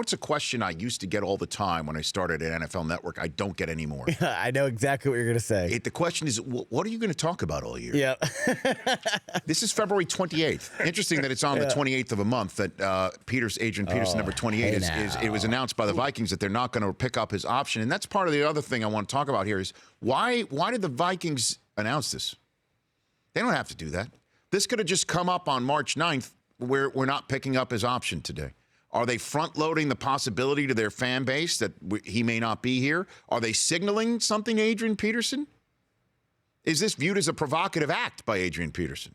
it's a question I used to get all the time when I started at NFL Network. I don't get anymore. I know exactly what you're going to say. The question is, what are you going to talk about all year? Yeah. This is February 28th. Interesting that it's on the 28th of a month that Adrain Peterson, number 28, it was announced by the Vikings that they're not going to pick up his option. And that's part of the other thing I want to talk about here is why did the Vikings announce this? They don't have to do that. This could have just come up on March 9th where we're not picking up his option today. Are they front-loading the possibility to their fan base that he may not be here? Are they signaling something to Adrain Peterson? Is this viewed as a provocative act by Adrain Peterson?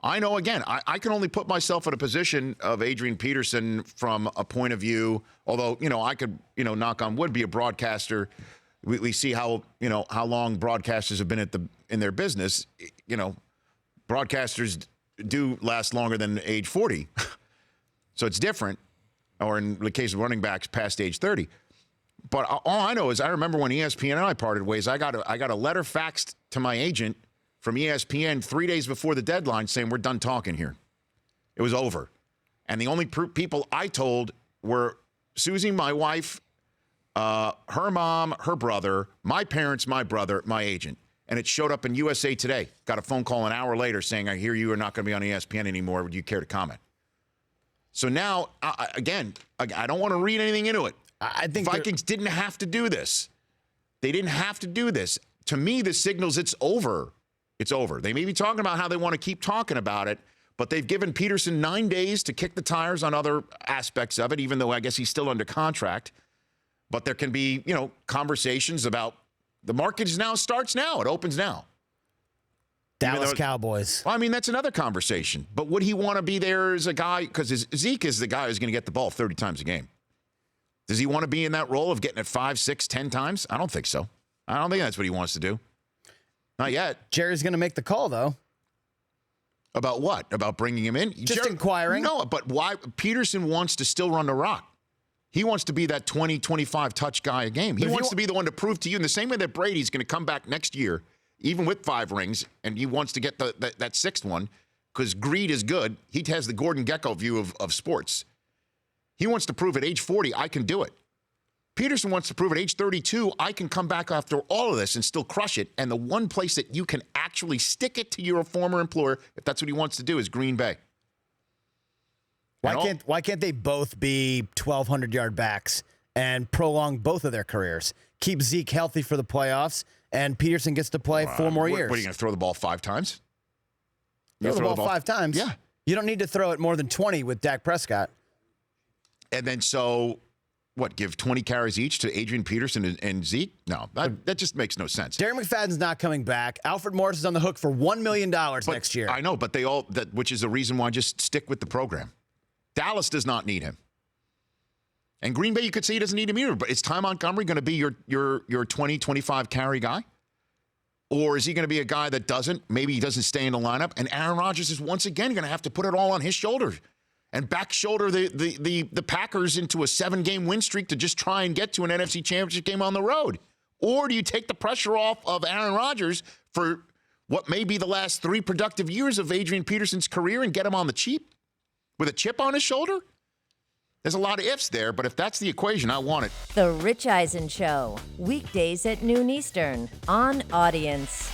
I know, again, I can only put myself in a position of Adrain Peterson from a point of view, although, I could, knock on wood, be a broadcaster. We see how long broadcasters have been in their business. Broadcasters do last longer than age 40. So it's different. Or in the case of running backs past age 30. But all I know is I remember when ESPN and I parted ways, I got a letter faxed to my agent from ESPN 3 days before the deadline saying we're done talking here. It was over. And the only people I told were Susie, my wife, her mom, her brother, my parents, my brother, my agent. And it showed up in USA Today. Got a phone call an hour later saying, I hear you are not going to be on ESPN anymore. Would you care to comment? So now, again, I don't want to read anything into it. I think Vikings didn't have to do this. They didn't have to do this. To me, this signals it's over. It's over. They may be talking about how they want to keep talking about it, but they've given Peterson 9 days to kick the tires on other aspects of it, even though I guess he's still under contract. But there can be, conversations about the market starts now. It opens now. Dallas Cowboys. Well, that's another conversation. But would he want to be there as a guy? Because Zeke is the guy who's going to get the ball 30 times a game. Does he want to be in that role of getting it 5, 6, 10 times? I don't think so. I don't think that's what he wants to do. Not yet. Jerry's going to make the call, though. About what? About bringing him in? Just inquiring. No, but why? Peterson wants to still run the rock. He wants to be that 20, 25 touch guy a game. He wants to be the one to prove to you in the same way that Brady's going to come back next year, even with 5 rings, and he wants to get that 6th one because greed is good. He has the Gordon Gekko view of sports. He wants to prove at age 40, I can do it. Peterson wants to prove at age 32, I can come back after all of this and still crush it. And the one place that you can actually stick it to your former employer, if that's what he wants to do, is Green Bay. Why can't they both be 1,200-yard backs and prolong both of their careers? Keep Zeke healthy for the playoffs, and Peterson gets to play 4 more years. What, are you going to throw the ball 5 times? Throw the ball 5 times? Yeah. You don't need to throw it more than 20 with Dak Prescott. And then give 20 carries each to Adrain Peterson and Zeke? No, that just makes no sense. Darren McFadden's not coming back. Alfred Morris is on the hook for $1 million next year. I know, but which is the reason why just stick with the program. Dallas does not need him. And Green Bay, you could say he doesn't need him either, but is Ty Montgomery going to be your 20, 25 carry guy? Or is he going to be a guy that doesn't? Maybe he doesn't stay in the lineup, and Aaron Rodgers is once again going to have to put it all on his shoulders and back shoulder the Packers into a 7-game win streak to just try and get to an NFC Championship game on the road? Or do you take the pressure off of Aaron Rodgers for what may be the last 3 productive years of Adrain Peterson's career and get him on the cheap with a chip on his shoulder? There's a lot of ifs there, but if that's the equation, I want it. The Rich Eisen Show, weekdays at noon Eastern on Audience.